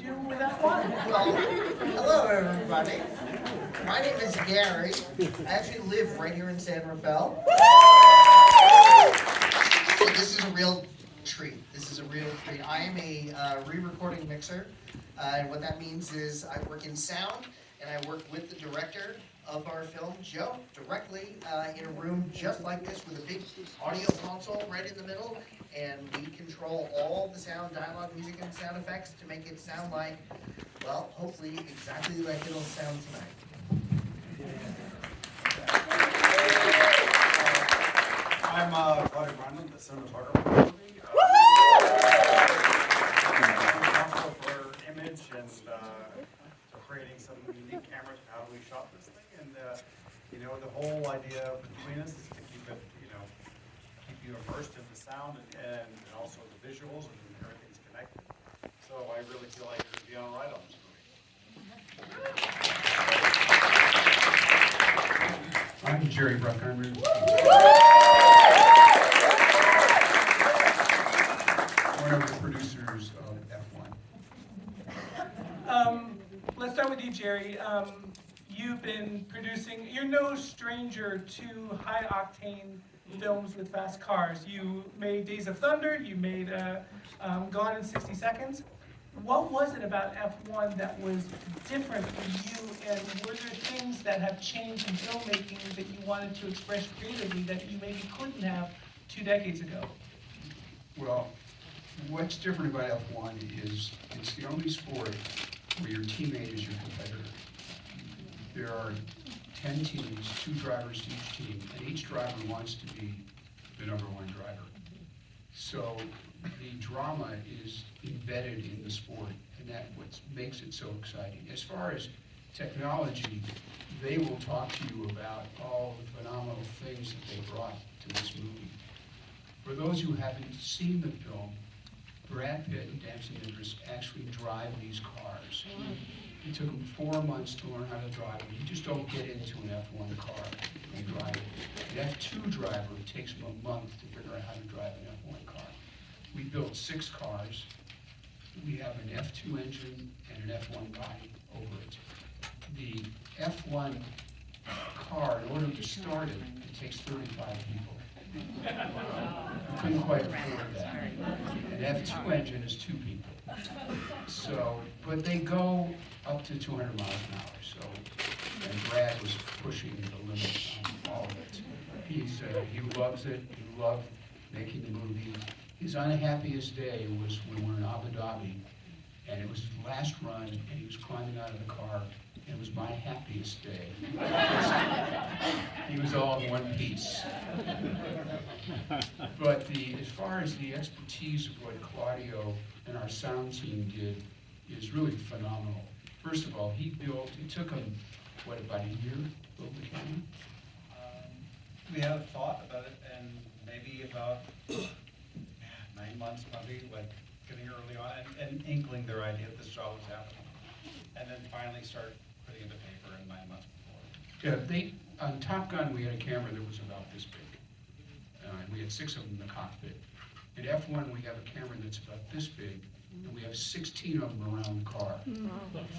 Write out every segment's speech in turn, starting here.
do with F1? Well, hello everybody. My name is Gary. I actually live right here in San Rafael. So this is a real treat. This is a real treat. I am a re-recording mixer. And what that means is I work in sound, and I work with the director of our film, Joe, directly in a room just like this with a big audio console right in the middle, and we control all the sound, dialogue, music, and sound effects to make it sound like, well, hopefully exactly like it'll sound tonight. I'm Claudio, the cinematographer. I'm responsible for image and creating some unique cameras for how we shot this thing. And the whole idea between us is to keep it, keep you immersed in the sound and also the visuals, and everything's connected. So I really feel like you're going to be on a ride on this movie. I'm Jerry Bruckheimer. One of the producers of F1. Let's start with you, Jerry. You've been producing, you're no stranger to high-octane films with fast cars. You made Days of Thunder, you made Gone in 60 Seconds. What was it about F1 that was different for you, and were there things that have changed in filmmaking that you wanted to express creatively that you maybe couldn't have 2 decades ago? Well, what's different about F1 is it's the only sport where your teammate is your competitor. There are 10 teams, 2 drivers to each team, and each driver wants to be the #1 driver. So the drama is embedded in the sport, and that's what makes it so exciting. As far as technology, they will talk to you about all the phenomenal things that they brought to this movie. For those who haven't seen the film, Brad Pitt and Dancing Idris actually drive these cars. It took them 4 months to learn how to drive them. You just don't get into an F1 car and drive it. An F2 driver, it takes them a month to figure out how to drive an F1 car. We built 6 cars. We have an F2 engine and an F1 body over it. The F1 car, in order to start it, it takes 35 people. Couldn't quite afford that. An F2 engine is 2 people. So, but they go up to 200 miles an hour. So, and Brad was pushing the limits on all of it. He loves it. He loved making the movie. His unhappiest day was when we were in Abu Dhabi, and it was his last run, and he was climbing out of the car. And it was my happiest day. He was all in one piece. But as far as the expertise of what Claudio and our sound team did is really phenomenal. First of all, it took him, about a year to build the camera? We had a thought about it, and maybe about 9 months, probably, like getting early on, and inkling their idea that this job was happening. And then finally start putting it to paper in 9 months before. Yeah, on Top Gun, we had a camera that was about this big. And we had 6 of them in the cockpit. At F1, we have a camera that's about this big, and we have 16 of them around the car,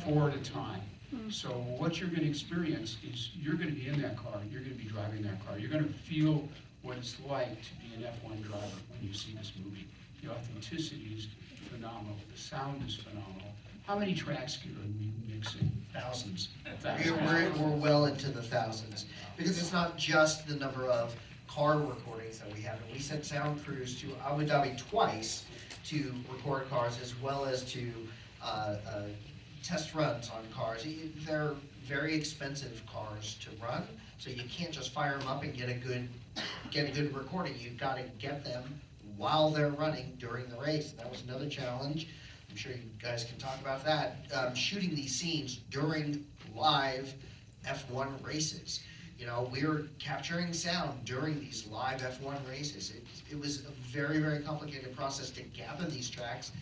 4 at a time. So what you're going to experience is you're going to be in that car, you're going to be driving that car. You're going to feel what it's like to be an F1 driver when you see this movie. The authenticity is phenomenal. The sound is phenomenal. How many tracks can we mix in? Thousands. We're well into the thousands, because it's not just the number of car recordings that we have. And we sent sound crews to Abu Dhabi twice to record cars, as well as to test runs on cars. They're very expensive cars to run, so you can't just fire them up and get a good recording. You've got to get them while they're running during the race. And that was another challenge. I'm sure you guys can talk about that. Shooting these scenes during live F1 races. We were capturing sound during these live F1 races. It was a very, very complicated process to gather these tracks,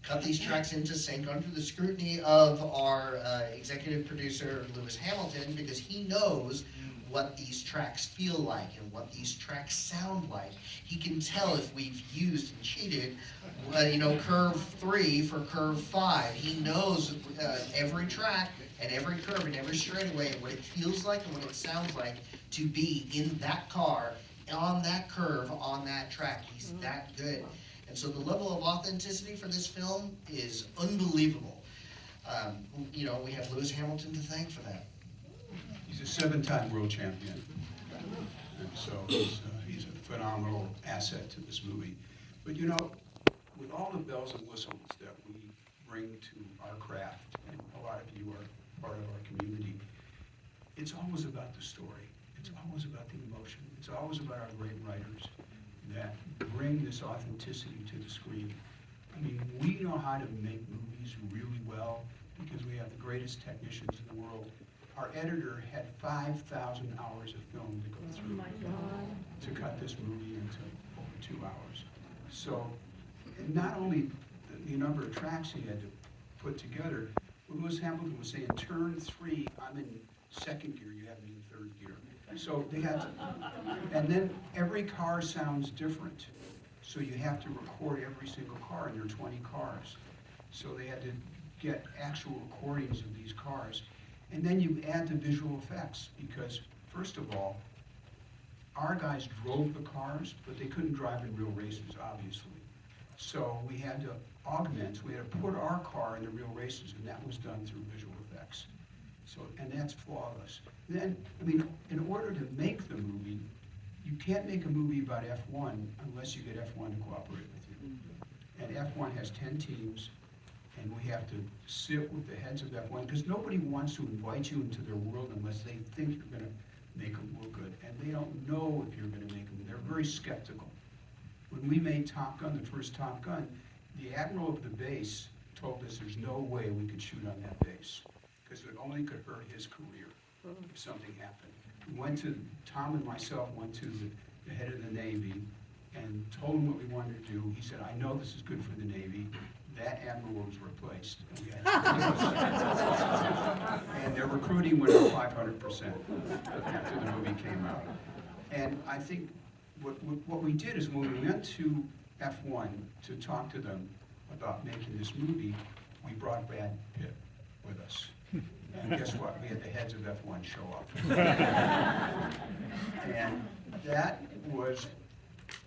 cut these tracks into sync under the scrutiny of our executive producer, Lewis Hamilton, because he knows what these tracks feel like and what these tracks sound like. He can tell if we've used and cheated curve 3 for curve 5. He knows every track and every curve and every straightaway and what it feels like and what it sounds like to be in that car, on that curve, on that track. He's that good. And so the level of authenticity for this film is unbelievable. We have Lewis Hamilton to thank for that. He's a 7-time world champion, and so he's a phenomenal asset to this movie. But with all the bells and whistles that we bring to our craft, and a lot of you are part of our community, it's always about the story. It's always about the emotion. It's always about our great writers that bring this authenticity to the screen. I mean, we know how to make movies really well because we have the greatest technicians in the world. Our editor had 5,000 hours of film to go through to cut this movie into over 2 hours. So not only the number of tracks he had to put together, Lewis Hamilton was saying, turn 3, I'm in second gear, you have me in third gear. So they had to, and then every car sounds different. So you have to record every single car, and there are 20 cars. So they had to get actual recordings of these cars. And then you add the visual effects, because first of all, our guys drove the cars, but they couldn't drive in real races, obviously. So we had to augment, we had to put our car in the real races, and that was done through visual effects. So, and that's flawless. Then, I mean, in order to make the movie, you can't make a movie about F1 unless you get F1 to cooperate with you. And F1 has 10 teams, and we have to sit with the heads of F1, because nobody wants to invite you into their world unless they think you're going to make them look good. And they don't know if you're going to make them. They're very skeptical. When we made Top Gun, the first Top Gun, the admiral of the base told us there's no way we could shoot on that base, because it only could hurt his career if something happened. Tom and myself went to the head of the Navy and told him what we wanted to do. He said, I know this is good for the Navy. That admiral was replaced. And their recruiting went up 500% after the movie came out. And I think what we did is when we went to F1 to talk to them about making this movie, we brought Brad Pitt with us. And guess what? We had the heads of F1 show up. And that was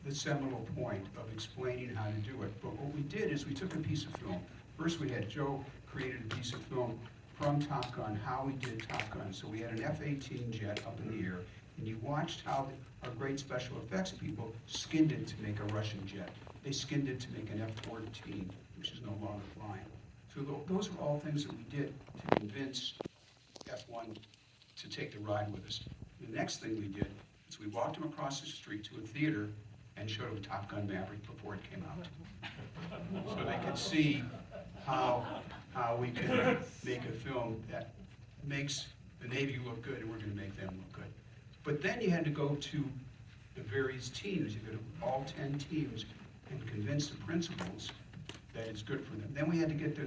the seminal point of explaining how to do it. But what we did is we took a piece of film. First we had Joe created a piece of film from Top Gun, how we did Top Gun. So we had an F-18 jet up in the air, and you watched how our great special effects people skinned it to make a Russian jet. They skinned it to make an F-14, which is no longer flying. So those are all things that we did to convince F1 to take the ride with us. The next thing we did is we walked them across the street to a theater and showed them Top Gun Maverick before it came out. So they could see how we could make a film that makes the Navy look good, and we're going to make them look good. But then you had to go to the various teams, you go to all 10 teams, and convince the principals that it's good for them. Then we had to get the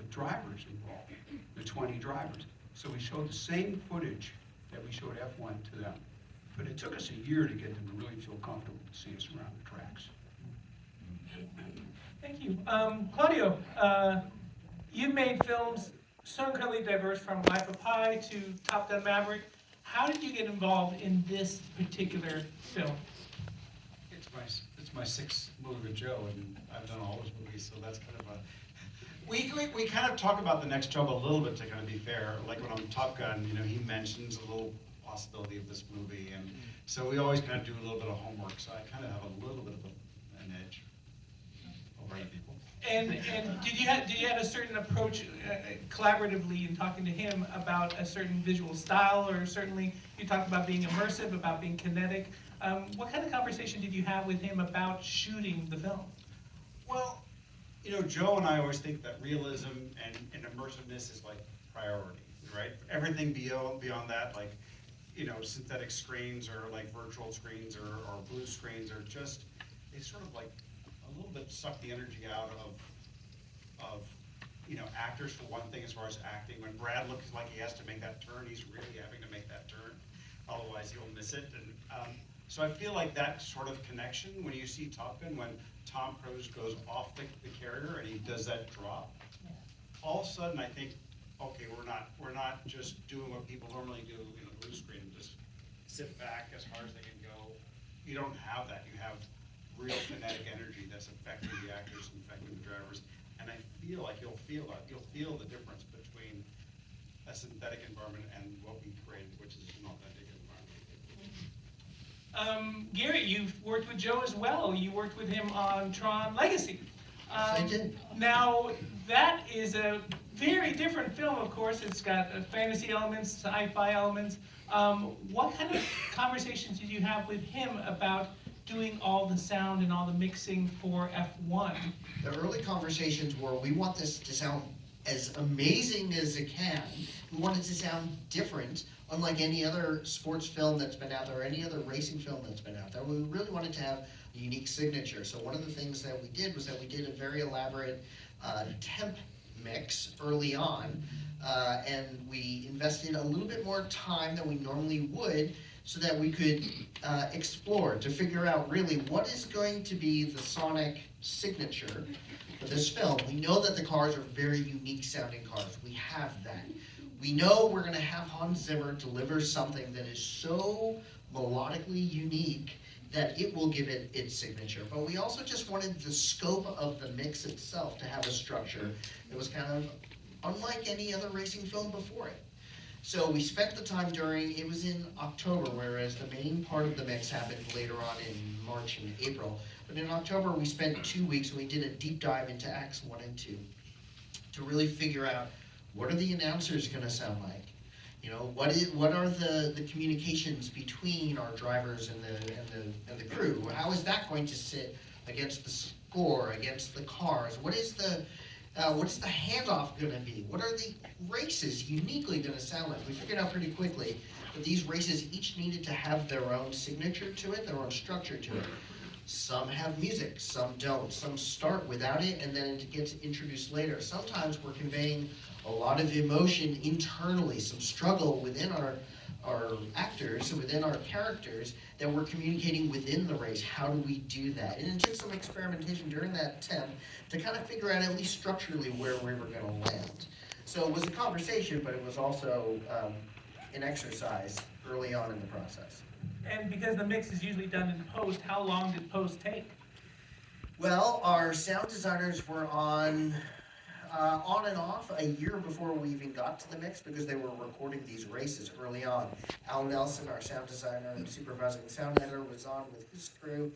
drivers involved, the 20 drivers. So we showed the same footage that we showed F1 to them. But it took us a year to get them to really feel comfortable to see us around the tracks. Thank you. Claudio, you've made films so incredibly diverse, from Life of Pi to Top Gun Maverick. How did you get involved in this particular film? It's my sixth movie with Joe, and I've done all his movies, so that's kind of a... We kind of talk about the next job a little bit to kind of be fair. Like when on Top Gun, he mentions a little possibility of this movie, and so we always kind of do a little bit of homework, so I kind of have a little bit of an edge over other people. And did you have a certain approach collaboratively in talking to him about a certain visual style, or certainly you talked about being immersive, about being kinetic. What kind of conversation did you have with him about shooting the film? Well, Joe and I always think that realism and immersiveness is like priority, right? Everything beyond that, like, synthetic screens or like virtual screens or blue screens are just, they sort of like a little bit suck the energy out of actors, for one thing, as far as acting. When Brad looks like he has to make that turn, he's really having to make that turn. Otherwise he'll miss it. And So I feel like that sort of connection, when you see Top Gun, when Tom Cruise goes off the carrier and he does that drop, all of a sudden I think, okay, we're not just doing what people normally do in a blue screen, just sit back as hard as they can go. You don't have that. You have real kinetic energy that's affecting the actors and affecting the drivers. And I feel like you'll feel that. You'll feel the difference between a synthetic environment and what we created, which is an authentic environment. Gary, you've worked with Joe as well. You worked with him on Tron Legacy. Yes, I did. Now, that is a very different film, of course. It's got fantasy elements, sci-fi elements. What kind of conversations did you have with him about doing all the sound and all the mixing for F1? The early conversations were, we want this to sound as amazing as it can. We want it to sound different, unlike any other sports film that's been out there, or any other racing film that's been out there. We really wanted to have a unique signature. So one of the things that we did was that we did a very elaborate temp mix early on, and we invested a little bit more time than we normally would so that we could explore to figure out really what is going to be the sonic signature for this film. We know that the cars are very unique sounding cars. We have that. We know we're going to have Hans Zimmer deliver something that is so melodically unique that it will give it its signature. But we also just wanted the scope of the mix itself to have a structure that was kind of unlike any other racing film before it. So we spent the time it was in October, whereas the main part of the mix happened later on in March and April. But in October, we spent 2 weeks and we did a deep dive into Acts 1 and 2 to really figure out, what are the announcers gonna sound like? You know, what are the communications between our drivers and the crew? How is that going to sit against the score, against the cars? What's the handoff gonna be? What are the races uniquely gonna sound like? We figured out pretty quickly that these races each needed to have their own signature to it, their own structure to it. Some have music, some don't. Some start without it and then it gets introduced later. Sometimes we're conveying a lot of emotion internally, some struggle within our actors, within our characters, that we're communicating within the race. How do we do that? And it took some experimentation during that temp to kind of figure out at least structurally where we were going to land. So it was a conversation, but it was also an exercise early on in the process. And because the mix is usually done in post, how long did post take? Well, our sound designers were on and off a year before we even got to the mix, because they were recording these races early on. Al Nelson, our sound designer and supervising sound editor, was on with his crew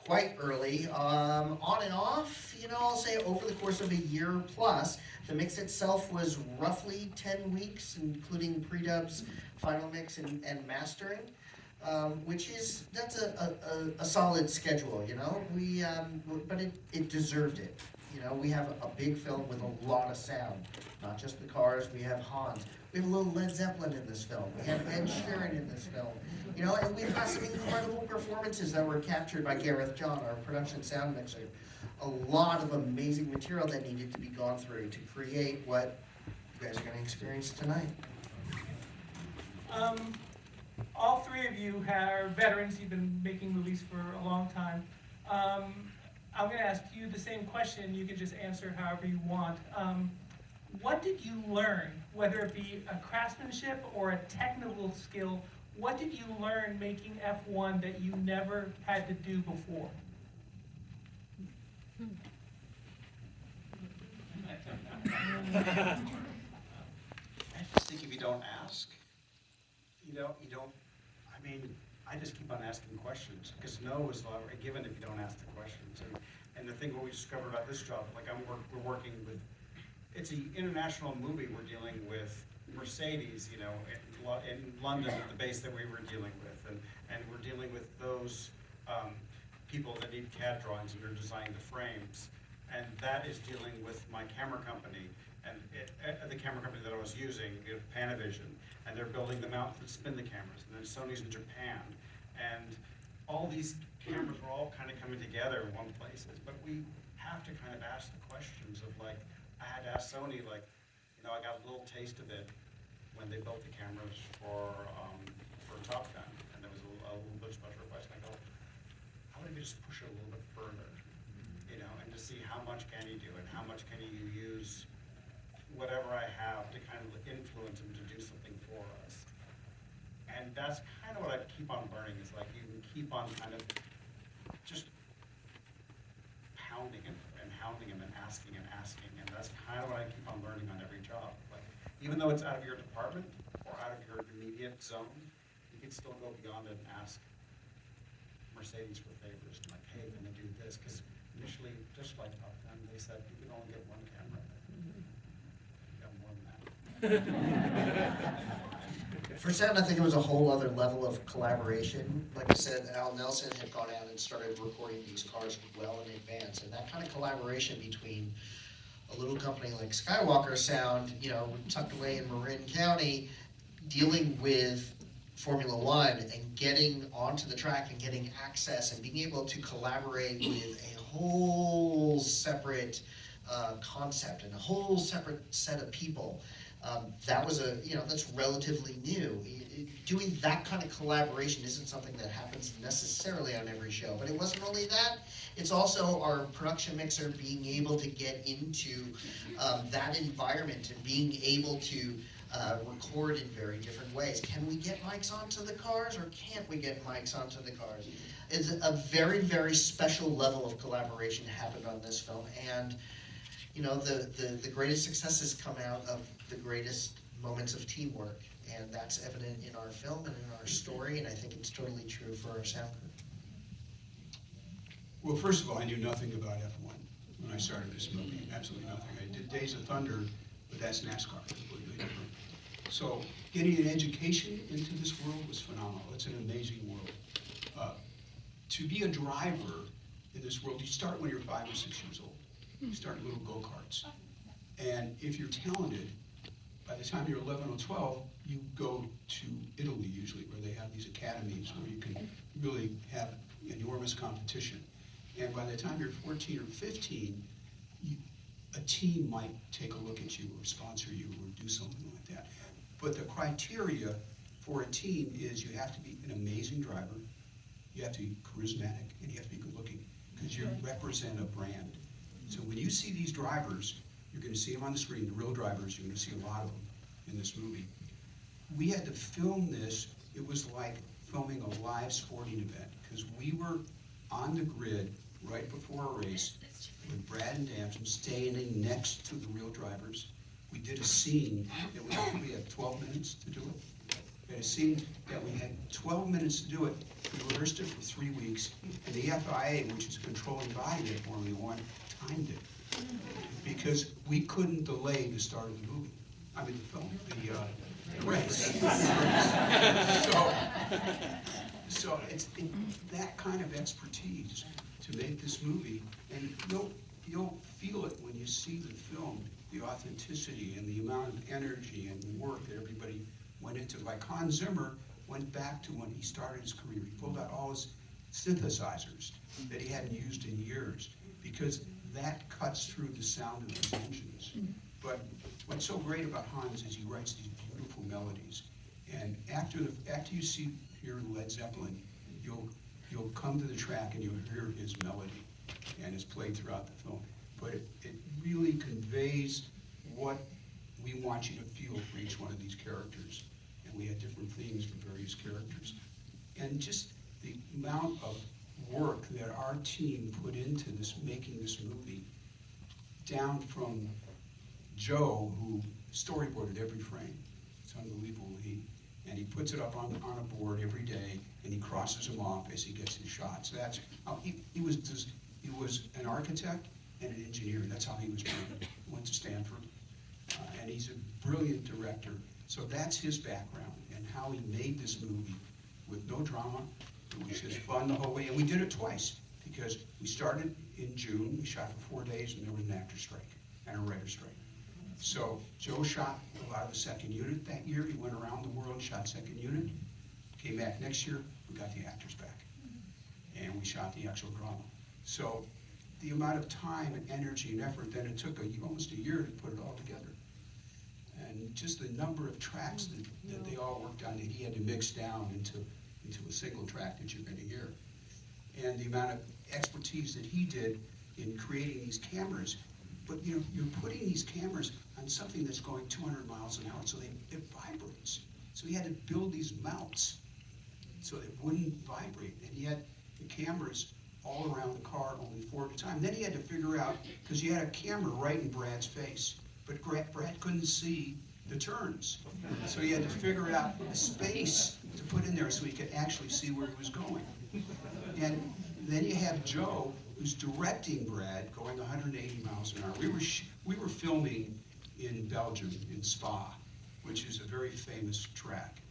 quite early. On and off, I'll say over the course of a year plus. The mix itself was roughly 10 weeks, including pre-dubs, final mix, and mastering. That's a solid schedule, but it deserved it. We have a big film with a lot of sound, not just the cars. We have Hans. We have a little Led Zeppelin in this film. We have Ed Sheeran in this film. And we've got some incredible performances that were captured by Gareth John, our production sound mixer. A lot of amazing material that needed to be gone through to create what you guys are going to experience tonight. All three of you are veterans. You've been making movies for a long time. I'm going to ask you the same question. You can just answer however you want. What did you learn, whether it be a craftsmanship or a technical skill, what did you learn making F1 that you never had to do before? I just think if you don't ask, you don't, I just keep on asking questions, because no is not given if you don't ask the questions. And the thing what we discovered about this job, like we're working with, it's an international movie. We're dealing with Mercedes, in London at the base that we were dealing with, and we're dealing with those people that need CAD drawings and are designing the frames, and that is dealing with my camera company, and the camera company that I was using, Panavision, and they're building the mounts that spin the cameras, and then Sony's in Japan, and all these cameras were all kind of coming together in one place, but we have to kind of ask the questions of, like, I had to ask Sony, like, I got a little taste of it when they built the cameras for Top Gun, and there was a little bit special request, and I go, how about if you just push it a little bit further, you know, and to see how much can you do and how much can you use whatever I have to kind of influence him to do something for us. And that's kind of what I keep on learning, is like you can keep on kind of just pounding him and hounding him and asking, and that's kind of what I keep on learning on every job. Like, even though it's out of your department or out of your immediate zone, you can still go beyond it and ask Mercedes for favors, and like, hey, can I do this? Because initially, just like about them, they said you can only get one camera. You got more than that. For Sound, I think it was a whole other level of collaboration. Like I said, Al Nelson had gone out and started recording these cars well in advance, and that kind of collaboration between a little company like Skywalker Sound, you know, tucked away in Marin County, dealing with Formula One and getting onto the track and getting access and being able to collaborate with a whole separate concept and a whole separate set of people. That was that's relatively new. Doing that kind of collaboration isn't something that happens necessarily on every show, but it wasn't only that, it's also our production mixer being able to get into that environment and being able to record in very different ways. Can we get mics onto the cars or can't we get mics onto the cars? It's a very, very special level of collaboration happened on this film, and you know, the greatest successes come out of the greatest moments of teamwork, and that's evident in our film and in our story, and I think it's totally true for our sound crew. Well, first of all, I knew nothing about F1 when I started this movie, absolutely nothing. I did Days of Thunder, but that's NASCAR, completely different. So getting an education into this world was phenomenal. It's an amazing world. To be a driver in this world, you start when you're 5 or 6 years old. You start in little go-karts. And if you're talented, by the time you're 11 or 12, you go to Italy usually, where they have these academies where you can really have enormous competition. And by the time you're 14 or 15, a team might take a look at you or sponsor you or do something like that. But the criteria for a team is you have to be an amazing driver, you have to be charismatic, and you have to be good looking, because you represent a brand. So when you see these drivers, you're going to see them on the screen, the real drivers, you're going to see a lot of them in this movie. We had to film this, it was like filming a live sporting event, because we were on the grid right before a race with Brad and Damson standing next to the real drivers. We did a scene that we had 12 minutes to do it. We had a scene that we had 12 minutes to do it. We rehearsed it for 3 weeks, and the FIA, which is a controlling body of Formula One, timed it. Because we couldn't delay the start of the movie. I mean, the film, the race. So it's that kind of expertise to make this movie, and you'll feel it when you see the film, the authenticity and the amount of energy and work that everybody went into. Like Hans Zimmer went back to when he started his career. He pulled out all his synthesizers that he hadn't used in years, because that cuts through the sound of these engines. But what's so great about Hans is he writes these beautiful melodies, and after you hear Led Zeppelin, you'll come to the track and you'll hear his melody, and it's played throughout the film. But it really conveys what we want you to feel for each one of these characters, and we had different themes for various characters. And just the amount of work that our team put into this, making this movie, down from Joe, who storyboarded every frame. It's unbelievable. And he puts it up on a board every day, and he crosses them off as he gets his shots. That's how he was an architect and an engineer. That's how he was trained. He went to Stanford, and he's a brilliant director. So that's his background and how he made this movie with no drama. It was just fun the whole way, and we did it twice, because we started in June, we shot for 4 days, and there was an actor strike and a writer strike. So Joe shot a lot of the second unit that year. He went around the world, shot second unit, came back next year, we got the actors back, and we shot the actual drama. So the amount of time and energy and effort, then it took almost a year to put it all together. And just the number of tracks that they all worked on, that he had to mix down into into a single track that you're going to hear. And the amount of expertise that he did in creating these cameras. But you're putting these cameras on something that's going 200 miles an hour, so it vibrates. So he had to build these mounts so it wouldn't vibrate. And he had the cameras all around the car, only 4 at a time. Then he had to figure out, because you had a camera right in Brad's face, but Brad couldn't see the turns. So he had to figure out a space to put in there so he could actually see where he was going. And then you have Joe, who's directing Brad, going 180 miles an hour. We were filming in Belgium, in Spa, which is a very famous track.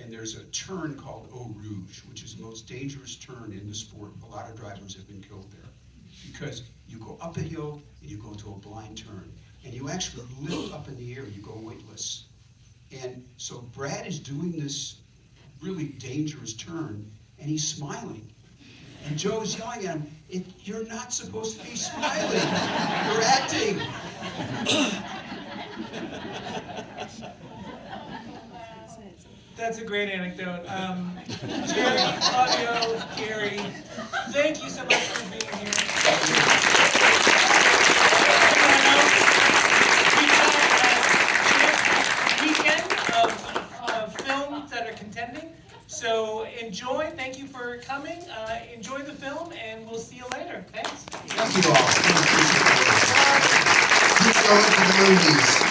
And there's a turn called Eau Rouge, which is the most dangerous turn in the sport. A lot of drivers have been killed there. Because you go up a hill and you go to a blind turn. And you actually lift up in the air, you go weightless. And so Brad is doing this really dangerous turn, and he's smiling. And Joe's yelling at him, "You're not supposed to be smiling. You're acting." That's a great anecdote. Jerry, Claudio, Gary, thank you so much for being here. Weekend of films that are contending. So enjoy. Thank you for coming. Enjoy the film, and we'll see you later. Thanks. Thank you all. Keep going to the movies.